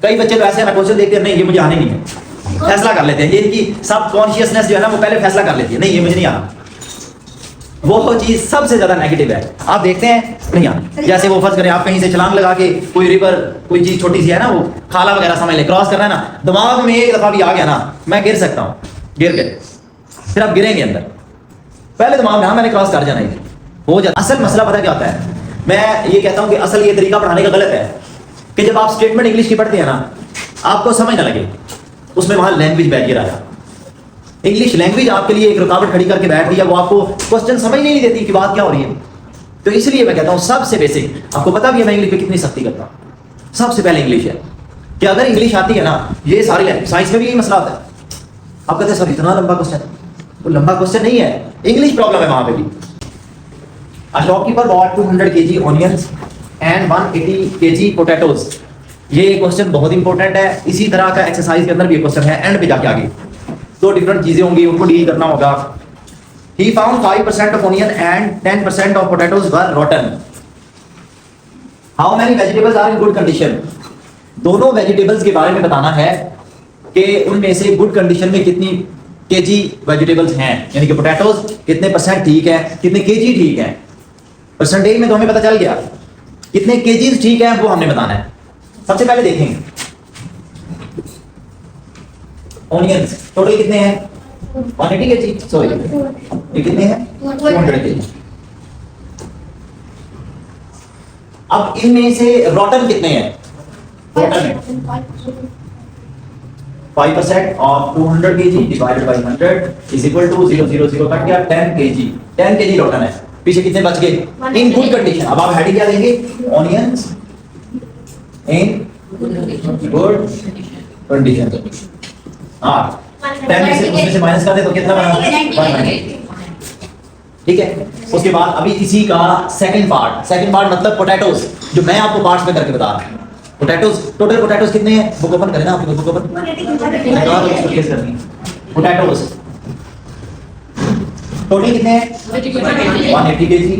कई बच्चे तो ऐसे ना क्वेश्चन देखते हैं, नहीं ये मुझे आने नहीं है, फैसला कर लेते हैं। ये इनकी सब कॉन्शियसनेस जो है ना वो पहले फैसला कर लेती है, नहीं ये मुझे नहीं आना। वो चीज सबसे ज्यादा नेगेटिव है। आप देखते हैं नहीं आना, जैसे वो फर्ज करें आप कहीं से छलांग लगा के कोई रिवर कोई चीज छोटी सी है ना, वो खाला वगैरह समझ ले, क्रॉस करना है ना, दिमाग में एक दफा भी आ गया ना मैं गिर सकता हूँ, गिर गए, फिर आप गिरेंगे अंदर, पहले दिमाग में हाँ मैंने क्रॉस कर जाना है हो जाता। असल मसला पता क्या होता है, मैं ये कहता हूँ कि असल ये तरीका पढ़ाने का गलत है कि जब आप स्टेटमेंट इंग्लिश की पढ़ते हैं ना आपको समझ ना लगे, उसमें वहां लैंग्वेज बैरियर आया। इंग्लिश लैंग्वेज आपके लिए एक रुकावट खड़ी करके बैठ गई, वो आपको क्वेश्चन समझ नहीं देती कि बात क्या हो रही है। तो इसलिए मैं कहता हूं सबसे बेसिक, आपको पता भी है मैं इंग्लिश पे कितनी सख्ती करता हूं, सबसे पहले इंग्लिश है कि अगर इंग्लिश आती है ना, ये सारी लैंग्वेज, साइंस में भी यही मसला होता है। आप कहते हैं सर इतना लंबा क्वेश्चन, वो लंबा क्वेश्चन नहीं है, इंग्लिश प्रॉब्लम है वहां पे भी। A shopkeeper bought 200 kg onions and 180 kg potatoes। ये क्वेश्चन बहुत इंपॉर्टेंट है, इसी तरह का एक्सरसाइज के अंदर भी क्वेश्चन है, एंड पे जाके आगे दो डिफरेंट चीजें होंगी, उनको डील करना होगा। He found 5% of onion and 10% of potatoes were rotten। How many vegetables are in good condition? दोनों वेजिटेबल्स के बारे में बताना है कि उनमें से गुड कंडीशन में कितनी केजी वेजिटेबल्स हैं, यानी कि पोटैटोज कितने परसेंट ठीक है, कितने केजी ठीक है। परसेंटेज में तो हमें पता चल गया, कितने केजीज ठीक है वो हमने बताना है। सबसे पहले देखेंगे ऑनियंस टोटल कितने हैं, 180 केजी, सॉरी ये कितने हैं 200 केजी। अब इनमें से रॉटन कितने हैं, rotten 5% of 200 KG divided by 100 is equal to 000 cut गया 10 केजी। 10 केजी रॉटन है, पीछे कितने बच गए इन गुड कंडीशन। अब आप हेडिंग क्या देंगे, ऑनियंस इन गुड कंडीशन। हाँ 10 में से उसमें से माइनस कर दे तो कितना बना, ठीक है। उसके बाद अभी इसी का सेकंड पार्ट मतलब पोटैटोज, जो मैं आपको पार्ट्स में करके बता रहा हूं। पोटैटोज टोटल पोटैटोज कितने हैं, बुक ओपन करें ना, आपकी बुक ओपन पोटैटोज टोटल कितने हैं 180 केजी,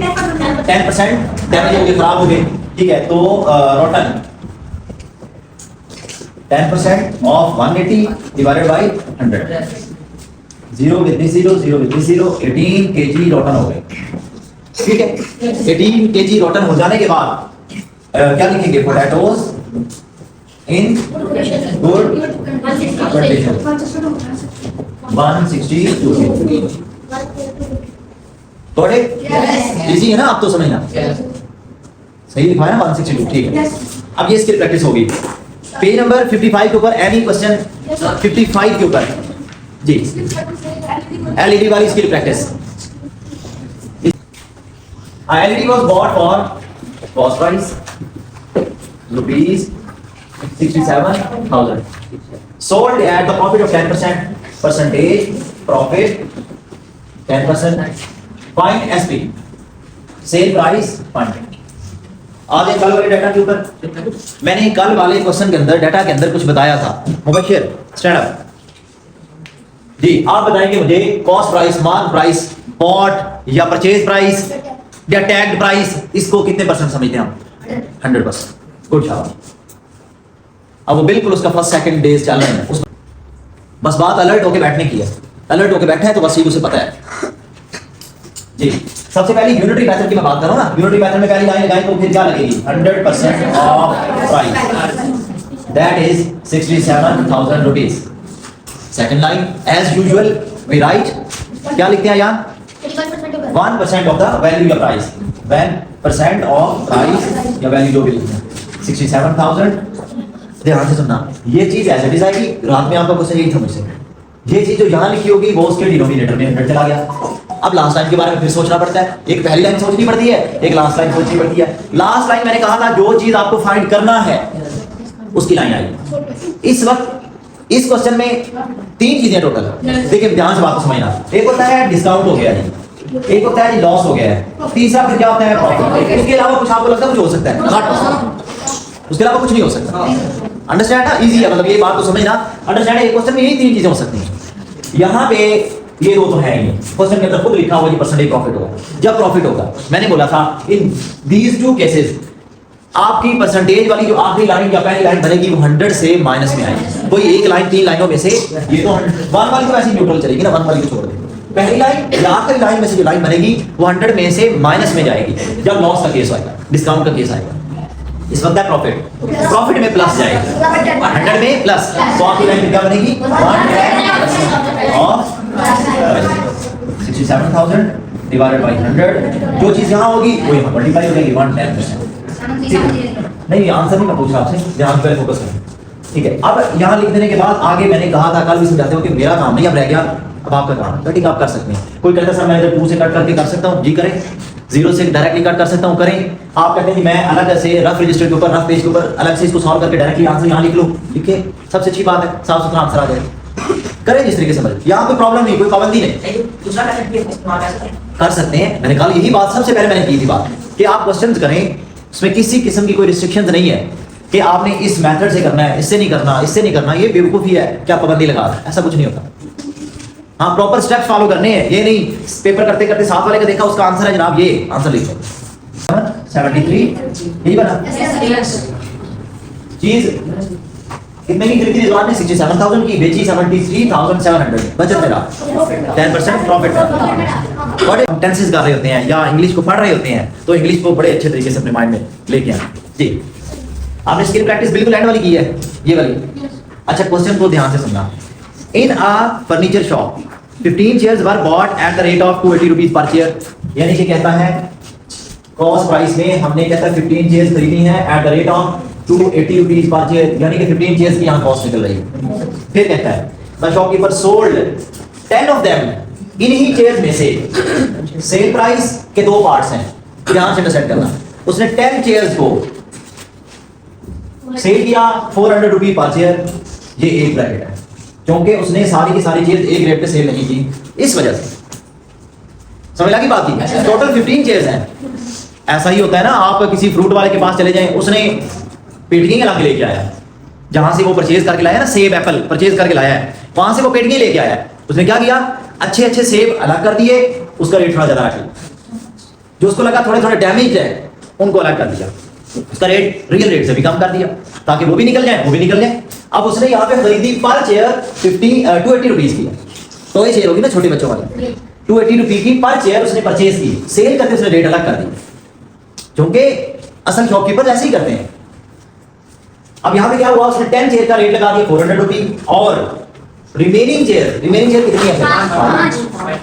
10% डैमेज हो गए, खराब हो गए, ठीक है। तो रॉटन 10% of 180 divided by 100, 0 with this 0 18 KG रॉटन हो गए, ठीक है। 18 केजी रॉटन हो जाने के बाद क्या लिखेंगे, पोटैटोज इन गुड कंडीशन 162। थोड़े इजी है ना, आप तो समझना सही लिखा है ना 162, ठीक है। अब ये स्किल प्रैक्टिस होगी पेज नंबर 55 के ऊपर, एनी क्वेश्चन 55 के ऊपर जी, एलईडी वाली skill practice. LED was bought for cost price rupees 67,000, sold at the profit of 10%, percentage profit 10%, find SP, sale price find। आज कल वाले डाटा के ऊपर मैंने कल वाले क्वेश्चन के अंदर डाटा के अंदर कुछ बताया था। मुबशिर स्टैंड अप जी, आप बताएंगे मुझे cost price, mark price, bought या परचेज प्राइस या टैग्ड प्राइस, इसको कितने परसेंट समझते हैं हम, 100%। Good job. अब वो बिल्कुल उसका फर्स्ट सेकंड डेज चल रहे हैं, बस बात अलर्ट होके बैठने की है, अलर्ट होके बैठे हैं तो बस ये उसे पता है जी। सबसे पहले यूनिटरी मेथड की मैं बात करूं ना, यूनिटरी मेथड में पहली लाइन लगाएं तो फिर क्या लगेगी, 100% of price that is 67,000 rupees. Second line as usual we write, क्या लिखते हैं यहाँ, 1% ऑफ द वैल्यू या प्राइस, 1% ऑफ प्राइस या वैल्यू जो भी लिखना है 67,000। ध्यान से सुनना, ये चीज ऐसे डिजाइन की, रात में आपका क्वेश्चन यही था मुझसे, ये चीज जो यहाँ लिखी होगी वो उसके डिनोमिनेटर में 100 चला गया। अब लास्ट लाइन के बारे में फिर सोचना पड़ता है, एक पहली लाइन सोचनी पड़ती है, एक लास्ट लाइन सोचनी पड़ती है। लास्ट लाइन मैंने कहा था जो चीज आपको फाइंड करना है उसकी लाइन आई। इस वक्त इस क्वेश्चन में 3 चीजें टोटल, देखिए ध्यान से बात को समझना। एक होता है डिस्काउंट हो गया जी, एक होता है लॉस हो गया है, तीसरा फिर क्या होता है प्रॉफिट। उसके अलावा कुछ आपको लगता है कुछ हो सकता है, उसके अलावा कुछ नहीं हो सकता। अंडरस्टैंड ना, इजी है, मतलब ये बात को समझना। अंडरस्टैंड, एक क्वेश्चन में यही 3 चीजें हो सकती हैं। यहाँ पे ये 2 तो है ही, क्वेश्चन के अंदर खुद लिखा हुआ ये परसेंटेज प्रॉफिट होगा। जब प्रॉफिट होगा, मैंने बोला था इन दीज 2 केसेस आपकी परसेंटेज वाली जो आखिरी लाइन या पहली लाइन बनेगी वो 100 से माइनस में आएगी। कोई एक लाइन 3 लाइनों में से ये तो 1 वाली तो ऐसी न्यूट्रल चलेगी ना, 1 वाली को छोड़ दे। पहली लाइन या आखिरी लाइन में से जो लाइन बनेगी वो 100 में से माइनस में जाएगी जब लॉस का केस आएगा, डिस्काउंट का केस आएगा। इस वक्त है प्रॉफिट में प्लस जाएगा 100 में प्लस, तो आपकी लाइन क्या बनेगी 67,000 डिवाइडेड बाय 100। जो चीज यहाँ होगी वो यहाँ मल्टीप्लाई हो जाएगी 110%। नहीं आंसर नहीं मैं पूछ रहा आपसे, ध्यान पे फोकस करें, ठीक है। अब यहाँ लिख देने के बाद आगे मैंने कहा था कल भी समझाते हो कि मेरा काम नहीं अब रह गया, अब आपका काम है, तो ठीक आप कर सकते हैं। कोई कहता है सर मैं इधर 2 से कट करके कर सकता हूँ, जी करें। 0 से डायरेक्टली कट कर सकता हूँ, करें। आप कहते हैं कि मैं अलग से रफ रजिस्टर के ऊपर, रफ पेज के ऊपर अलग से इसको सॉल्व करके डायरेक्टली आंसर यहाँ लिख लूँ, लिखे, सबसे अच्छी बात है, साफ सुथरा आंसर आ जाए। करें जिस तरीके से समझ, यहाँ कोई प्रॉब्लम नहीं, कोई पाबंदी नहीं, कर सकते हैं। मैंने कहा यही बात सबसे पहले मैंने की थी बात कि आप क्वेश्चंस करें, उसमें किसी किस्म की कोई रिस्ट्रिक्शंस नहीं है कि आपने इस मेथड से करना है, इससे नहीं करना, इससे नहीं करना, ये बेवकूफ़ी है क्या पाबंदी लगा रहा है, ऐसा कुछ नहीं होता। हाँ प्रॉपर स्टेप्स फॉलो करने हैं, ये नहीं पेपर करते करते साथ वाले का देखा उसका आंसर है जनाब ये आंसर लिखो 73, यही बना चीज कितने की खरीदी रिजवान ने 67,000 की, बेची 73,700, बचत मेरा 10% प्रॉफिट। बड़े टेंसेस कर रहे होते हैं या इंग्लिश को पढ़ रहे होते हैं तो इंग्लिश को बड़े अच्छे तरीके से अपने माइंड में लेके आए जी। आपने स्किल प्रैक्टिस बिल्कुल एंड वाली की है, ये वाली। अच्छा क्वेश्चन को ध्यान से सुनना। In a furniture shop 15 chairs were bought at the rate of 280 rupees per chair, यानी कि कहता है कॉस्ट प्राइस में हमने कहता है 15 चेयर्स खरीदी हैं eight the rate of 280 rupees per chair, यानी कि 15 चेयर्स की यहाँ कॉस्ट निकल रही है। फिर कहता है the shopkeeper sold 10 of them, इन्हीं चेयर्स में से सेल प्राइस के 2 पार्ट्स हैं, ध्यान से अंडरस्टैंड करना। उसने 10 चेयर्स को सेल किया 400 रुपीज पर चेयर, ये एक ब्रैकेट है क्योंकि उसने सारी की सारी चेयर्स एक रेट पे सेल नहीं की, इस वजह से समझ लगी बात की। टोटल 15 चेयर्स हैं। ऐसा ही होता है ना, आप किसी फ्रूट वाले के पास चले जाएं, उसने पेटियां ला के लेके आया, जहां से वो परचेज करके लाया ना, सेब एप्पल परचेज करके लाया है, वहां से वो पेटियां लेके आया। उसने क्या किया, अच्छे अच्छे सेब अलग कर दिए, उसका रेट थोड़ा ज्यादा रख लिया, जो उसको लगा थोड़े थोड़े डैमेज है उनको अलग कर दिया, उसका रेट रियल रेट से भी कम कर दिया ताकि वो भी निकल जाए, वो भी निकल जाए। अब उसने यहाँ पे खरीदी पर चेयर 280 रुपीज की, तो ये चेयर होगी ना छोटे बच्चों वाली, 280 रुपीज की पर चेयर उसने परचेज की, सेल करके उसने रेट अलग कर दी, क्योंकि असल शॉपकीपर ऐसे ही करते हैं। अब यहाँ पे क्या हुआ, उसने 10 चेयर का रेट लगा दिया 400 रुपीज, और रिमेनिंग चेयर कितनी है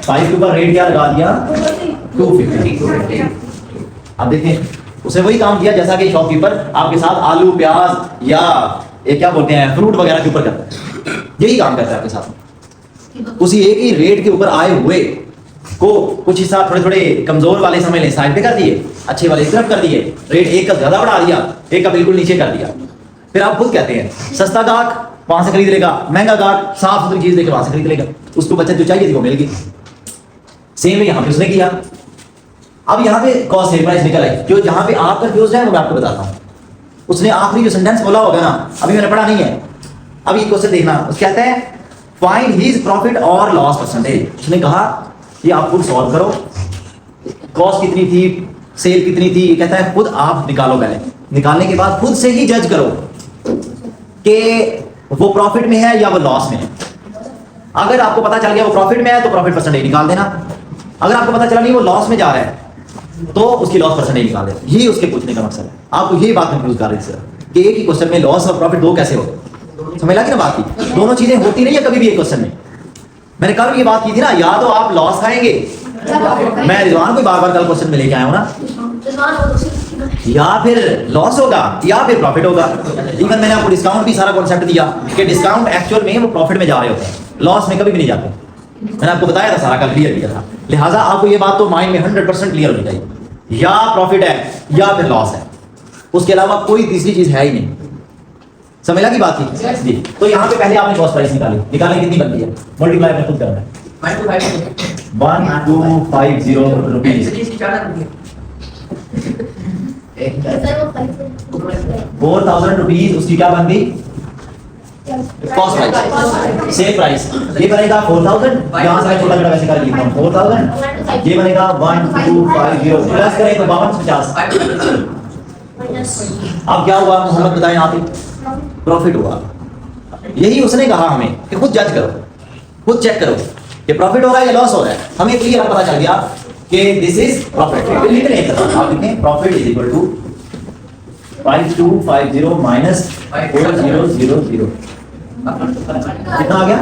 5 के ऊपर रेट क्या लगा दिया 250। अब देखें उसने वही काम किया जैसा कि शॉपकीपर आपके साथ आलू प्याज या ये क्या बोलते हैं फ्रूट वगैरह के ऊपर करता है, यही काम करता है आपके साथ। उसी एक ही रेट के ऊपर आए हुए को कुछ हिस्सा थोड़े थोड़े कमजोर वाले समझ लें साइड पे कर दिए, अच्छे वाले तरफ कर दिए, रेट एक का ज्यादा बढ़ा दिया, एक का बिल्कुल नीचे कर दिया। फिर आप खुद कहते हैं सस्ता गाहक वहां से खरीद लेगा, महंगा गाहक साफ सुथरी चीज देकर वहां से खरीद लेगा, उसको बचत जो चाहिए थी वो मिल गई। सेम है यहाँ पे उसने किया। अब यहाँ पे कॉस्ट सेल प्राइस निकल आई, जो जहाँ पे आप कंफ्यूज है वो मैं आपको बताता हूँ। उसने आखिरी जो सेंटेंस बोला होगा ना, अभी मैंने पढ़ा नहीं है, अब ये क्वेश्चन देखना, उसके कहता है फाइंड हिज प्रॉफिट और लॉस परसेंटेज। उसने कहा कि आप खुद सॉल्व करो, कॉस्ट कितनी थी, सेल कितनी थी, ये कहता है खुद आप निकालो, पहले निकालने के बाद खुद से ही जज करो कि वो प्रॉफिट में है या वो लॉस में है। अगर आपको पता चल गया वो प्रॉफिट में है तो प्रॉफिट परसेंटेज निकाल देना, अगर आपको पता चला नहीं वो लॉस में जा रहा है तो उसकी लॉस परसेंटेज निकाल देना। यही उसके पूछने का मकसद है। आपको यही बात कंफ्यूज कर रही थी कि एक ही क्वेश्चन में लॉस और प्रॉफिट दो कैसे होते, समझ लगी ना बात की। दोनों चीजें होती नहीं है कभी भी एक क्वेश्चन में। मैंने कल ये बात की थी ना, या तो आप लॉस खाएंगे, मैं रिजवान को बार बार कल क्वेश्चन में लेके आया हूं ना, या फिर लॉस होगा या फिर प्रॉफिट होगा। इवन मैंने आपको डिस्काउंट भी सारा कॉन्सेप्ट दिया कि डिस्काउंट एक्चुअल में वो प्रॉफिट में जा रहे होते हैं, लॉस में कभी भी नहीं जाते। मैंने आपको बताया था, सारा कल क्लियर किया था। लिहाजा आपको ये बात तो माइंड में 100% क्लियर होनी चाहिए, या प्रॉफिट है या फिर लॉस है, उसके अलावा कोई तीसरी चीज है ही नहीं। समझ लगी बात की जी। तो यहाँ पे पहले आपने कॉस्ट प्राइस निकाली कितनी बनती है, मल्टीप्लाई में खुद करना है 1250 रुपीज, 4000 रुपीज उसकी क्या बनती कॉस्ट प्राइस, सेल प्राइस। ये बनेगा 4000, यहाँ से मैं छोटा छोटा वैसे कर लिखता हूँ 4000, ये बनेगा 1250 प्लस करें तो 5250 अब क्या हुआ मोहम्मद बताएं आप ही, प्रॉफिट हुआ। यही उसने कहा हमें कि खुद जज करो, खुद चेक करो कि प्रॉफिट हो रहा है या लॉस हो रहा है। हमें क्लियर पता चल गया कि दिस इज प्रॉफिट। लिख लें आप लिखें profit is equal to 5250 minus 4000। कितना आ गया?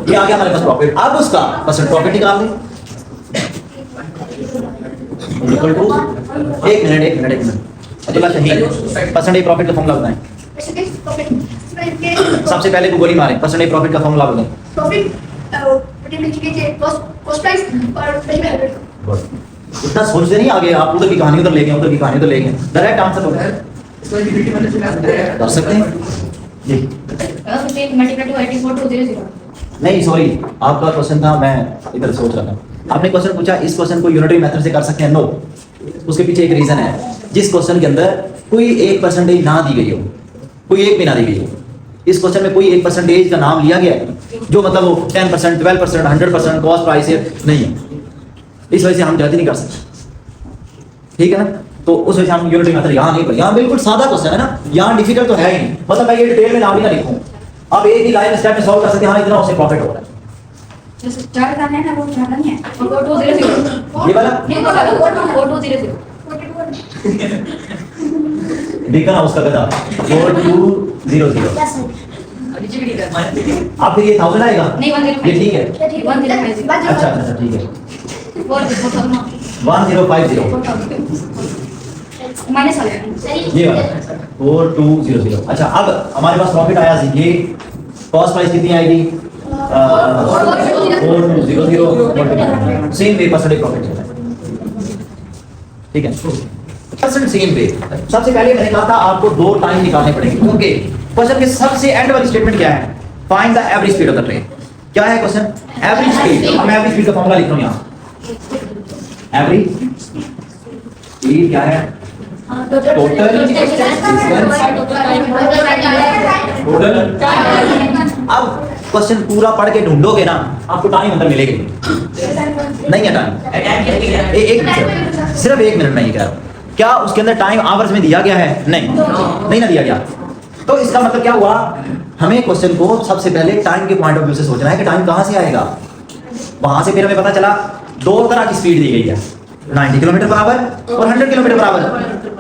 ये आ गया हमारे पास प्रॉफिट। अब उसका परसेंट प्रॉफिट निकाल दें इक्वल टू, एक मिनट अब्दुल्ला शहीद परसेंटेज प्रॉफिट का फॉर्मूला बताएं। सबसे पहले को गोली मारें, परसेंटेज प्रॉफिट का फॉर्मूला बताएं। इतना सोचते नहीं आगे, आप उधर की कहानी उधर ले गए, उधर की कहानी उधर ले गए। डायरेक्ट आंसर होगा कर सकते हैं जी। नहीं सॉरी, आपका क्वेश्चन था, मैं इधर सोच रहा था। आपने क्वेश्चन पूछा इस क्वेश्चन को यूनिटरी मेथड से कर सकते हैं, नो। उसके पीछे एक रीजन है, जिस क्वेश्चन के अंदर कोई एक परसेंटेज ना दी गई हो, कोई एक भी ना दी गई हो। इस क्वेश्चन में कोई एक परसेंटेज का नाम लिया गया है जो मतलब वो 10%, 12%, 100% कॉस्ट प्राइस नहीं है। इस वजह से हम जल्दी नहीं कर सकते, ठीक है ना। तो उस वजह से हम यूनिटरी मेथड यहाँ नहीं, यहाँ बिल्कुल सादा क्वेश्चन है ना, यहाँ डिफिकल्ट तो है ही नहीं। मतलब मैं ये डिटेल में नाम ही ना लिखूँ, आप एक ही लाइन स्टेप में सॉल्व कर सकते हैं। हाँ इतना उससे प्रॉफिट हो रहा है। ये वाला देखा ना उसका गधा 4200। आप फिर ये 1000 आएगा, ये ठीक है। अच्छा ठीक है 1050 ये वाला 4200। अच्छा अब हमारे पास प्रॉफिट आया, ये कॉस्ट प्राइस कितनी आएगी 4200, सेम वे परसेंटेज प्रॉफिट, ठीक है परसेंट सेम वे। सबसे पहले मैंने कहा था आपको दो टाइम निकालने पड़ेंगे, क्योंकि क्वेश्चन के सबसे एंड वाली स्टेटमेंट क्या है, find the average speed of the train. क्या है क्वेश्चन? Average speed. अब मैं एवरेज स्पीड का फॉर्मूला लिख रहा हूं यहां। एवरेज स्पीड क्या है? टोटल अब क्वेश्चन पूरा पढ़ के ढूंढोगे ना, आपको टाइम अंदर मिलेगी नहीं है टाइम। एक मिनट, सिर्फ 1 मिनट नहीं कह रहा हूं। क्या उसके अंदर टाइम आवर्स में दिया गया है? नहीं ना दिया गया। तो इसका मतलब क्या हुआ, हमें क्वेश्चन को सबसे पहले टाइम के पॉइंट ऑफ व्यू से सोचना है कि टाइम कहां से आएगा। वहां से फिर हमें पता चला दो तरह की स्पीड दी गई है, 90 किलोमीटर पर आवर और 100 किलोमीटर पर आवर,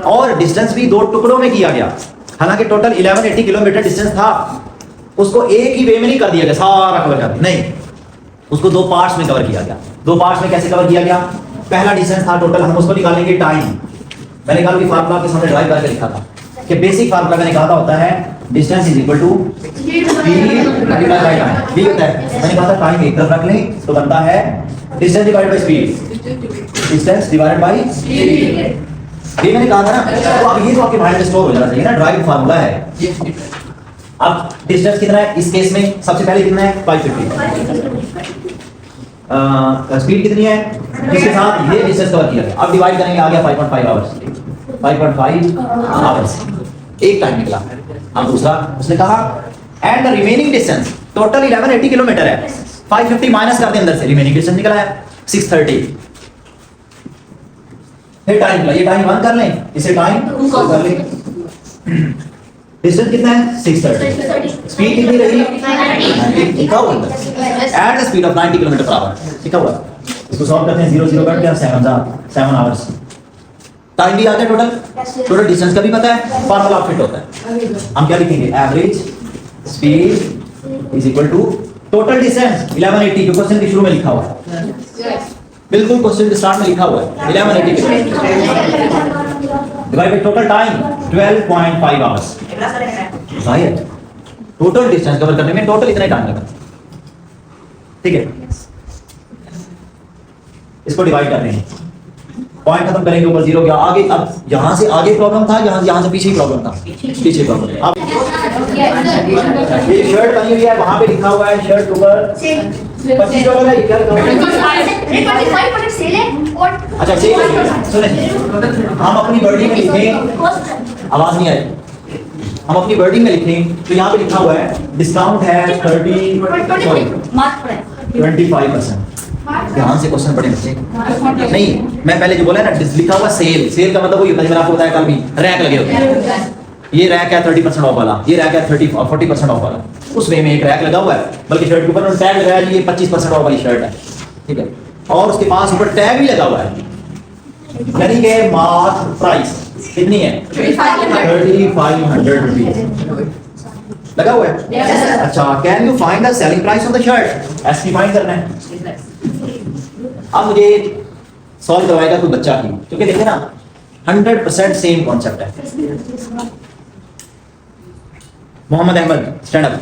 और डिस्टेंस भी दो टुकड़ों में किया गया। हालांकि टोटल 1180 किलोमीटर डिस्टेंस था, उसको एक ही वे में नहीं कर दिया गया सारा कवर कर, नहीं, उसको दो पार्ट्स में कवर किया गया। दो पार्ट्स में कैसे कवर किया गया? पहला डिस्टेंस था टोटल, हम उसको निकालेंगे टाइम। मैंने कहा कि फार्मूला के सामने ड्राइव करके लिखा था कि बेसिक फार्मूला मैंने कहा था होता है distance is equal to speed divided by time. ठीक होता है, मैंने कहा था टाइम एक तरफ रख लें तो बनता है distance divided by speed, distance divided by speed. ये मैंने कहा था ना, तो अब ये तो आपके माइंड में स्टोर हो जाना चाहिए ना, ड्राइव फार्मूला है। अब डिस्टेंस कितना है इस केस में? सबसे पहले कितना है 550। स्पीड कितनी है जिसके साथ ये डिस्टेंस कवर किया गया। अब डिवाइड करेंगे, आ गया 5.5 आवर्स, 5.5 आवर्स एक टाइम निकला। अब दूसरा उसने कहा and the remaining distance total 1180 kilometre है, 550 माइनस कर दे अंदर से, रिमेनिंग डिस्टेंस निकला है 630। फिर टाइम निकला, ये टाइम 1 कर लें, इसे टाइम 2 कर लें। डिस्टेंस कितना है 630, स्पीड कितनी रही 90, लिखा हुआ है at the speed of 90 kilometre per hour, लिखा हुआ है। इसको सॉल्व करते हैं, 0 0 कट गया, 7 आवर्स। टाइम भी आ गया, टोटल डिस्टेंस का भी पता है, फार्मूला फिट होता है। हम क्या लिखेंगे? Average speed is equal to total distance 1180, जो क्वेश्चन के शुरू में लिखा हुआ है, बिल्कुल क्वेश्चन के स्टार्ट में लिखा हुआ है 1180 divide by total time 12.5 hours. Right, total distance cover करने में टोटल इतना टाइम लगा, ठीक है। इसको डिवाइड कर रहे हैं, पॉइंट खत्म करेंगे, ऊपर 0 गया, आगे अब यहां से आगे प्रॉब्लम था, यहां से पीछे ही प्रॉब्लम था, पीछे प्रॉब्लम। अब ये शर्ट बनी हुई है, वहां पे लिखा हुआ है शर्ट ऊपर 25 डॉलर है, क्या लिखा हुआ है? अच्छा सेल है, सुने, हम अपनी वर्डिंग में लिखें, आवाज नहीं आई, हम अपनी वर्डिंग में लिखें तो यहाँ पे लिखा हुआ है डिस्काउंट है 25%। ध्यान से क्वेश्चन पढ़े बच्चे। नहीं, मैं पहले जो बोला है ना, लिखा हुआ सेल, सेल का मतलब वही होता है मैंने आपको बताया कल भी, रैक लगे होते हैं। ये रैक है 30% ऑफ वाला, ये रैक है 40% ऑफ वाला, उस वे में एक रैक लगा हुआ है, बल्कि शर्ट के ऊपर उन्होंने टैग लगाया ये 25% ऑफ वाली शर्ट है, ठीक है, और उसके पास ऊपर टैग भी लगा हुआ है, यानी कि मार्क प्राइस कितनी है 3500 रुपीज लगा हुआ है। yes, अच्छा, can you find the selling price of the shirt, SP find करना है। अब मुझे सॉल्व करवाएगा कोई बच्चा की, क्योंकि देखिए ना 100% सेम कॉन्सेप्ट है। मोहम्मद अहमद स्टैंड अप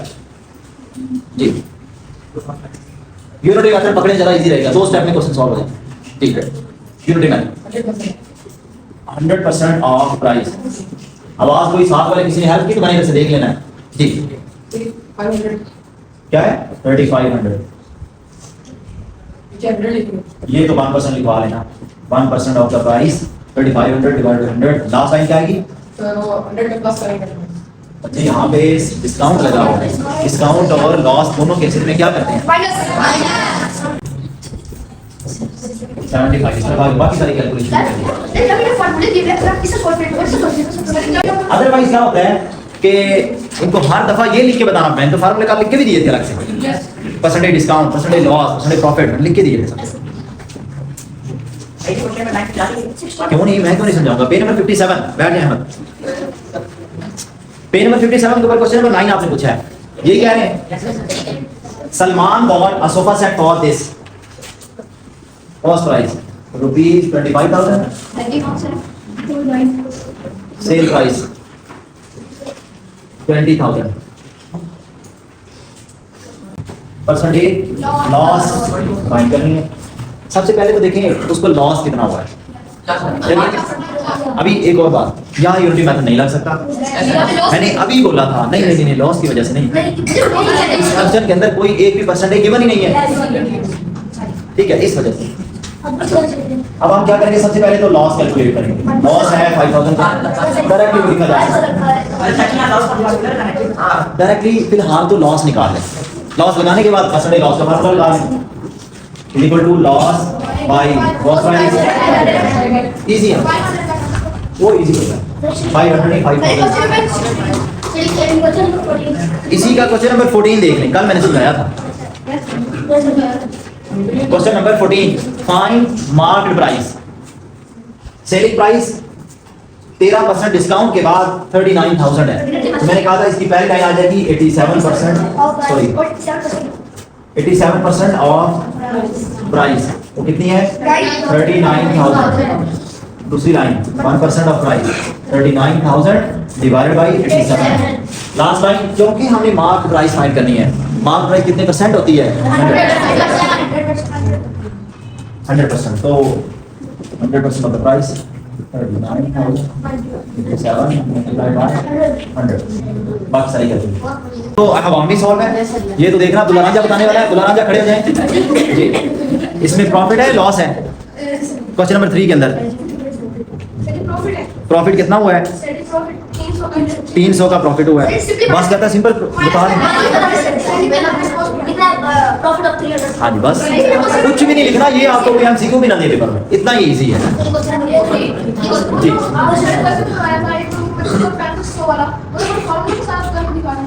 जी, यूनिटी मेथड पकड़े जरा इजी रहेगा, 2 स्टेप में क्वेश्चन सॉल्व हो जाए, ठीक है। यूनिटी मेथड 100% ऑफ प्राइस, आवाज कोई साथ वाले किसी ने हेल्प की तो मैंने इधर से देख लेना है जी। 500 क्या है 3500, ये तो 1% लिखवा लेना, 1% of the price 3500 divided 100, last line क्या आएगी तो 100 प्लस करेंगे। अच्छा, यहाँ पे डिस्काउंट लगा हुआ है, डिस्काउंट और लॉस दोनों केसेस में क्या करते हैं 75, इसके बाद बाकी सारी कैलकुलेशन अदरवाइज क्या होता है कि इनको हर दफा ये लिख के बताना, मैंने तो फार्मूले का लिख के भी दिए थे अलग से, percentage discount, percentage loss, percentage profit लिख के दिए थे सब। क्यों नहीं, मैं क्यों नहीं समझाऊंगा। पेज नंबर 57 बैठ जाए अहमद, पेज नंबर 57 के ऊपर क्वेश्चन नंबर 9 आपने पूछा है, ये क्या है, Salman bought a sofa set for this, cost price rupees 25,000, sale price 20,000, percentage loss find करनी है। सबसे पहले तो देखें उसको लॉस कितना हुआ है। अभी एक और बात, यहाँ यूनिटी मेथड नहीं लग सकता, मैंने अभी बोला था नहीं नहीं नहीं, लॉस की वजह से नहीं, इस फंक्शन के अंदर कोई एक भी परसेंटेज गिवन ही नहीं है, ठीक है, इस वजह से। अब हम क्या करेंगे, सबसे पहले तो लॉस कैलकुलेट करेंगे, लॉस है 5,000 का, डायरेक्टली लिखा जाएगा, डायरेक्टली फिलहाल तो लॉस निकाल लें, लॉस लगाने के बाद परसेंटेज लॉस का फार्मूला लगा लें, equal to loss by cost price, easy है वो, इजी होता है 500 5,000। इसी का क्वेश्चन नंबर 14 देख लें, कल मैंने समझाया था। Question number 14, find market price, selling price 13% discount के बाद 39,000 है, तो मैंने कहा था इसकी पहली लाइन आ जाएगी 87%, सॉरी 87% ऑफ प्राइस, वो कितनी है 39,000, दूसरी line 1% of price 39,000 divided by 87, last line क्योंकि हमने मार्क प्राइस फाइंड करनी है, मार्क प्राइस कितने परसेंट होती है 100%, तो 100% of the price 39,000 multiplied by 100, बाकी सारी कैलकुलेशन तो अब भी सॉल्व है। ये तो देखना दुल्हा राजा बताने वाला है, दुल्हा राजा खड़े हो जाएं जी। इसमें प्रॉफिट है लॉस है, क्वेश्चन नंबर 3 के अंदर प्रॉफिट कितना हुआ है 300 का प्रॉफिट हुआ है, बस कहता है सिंपल बता दें, हाँ जी बस कुछ भी नहीं लिखना, ये आपको कोई एमसीक्यू भी ना दे पेपर में, इतना ही इजी है जी।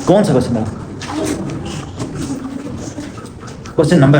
कौन सा क्वेश्चन है, क्वेश्चन नंबर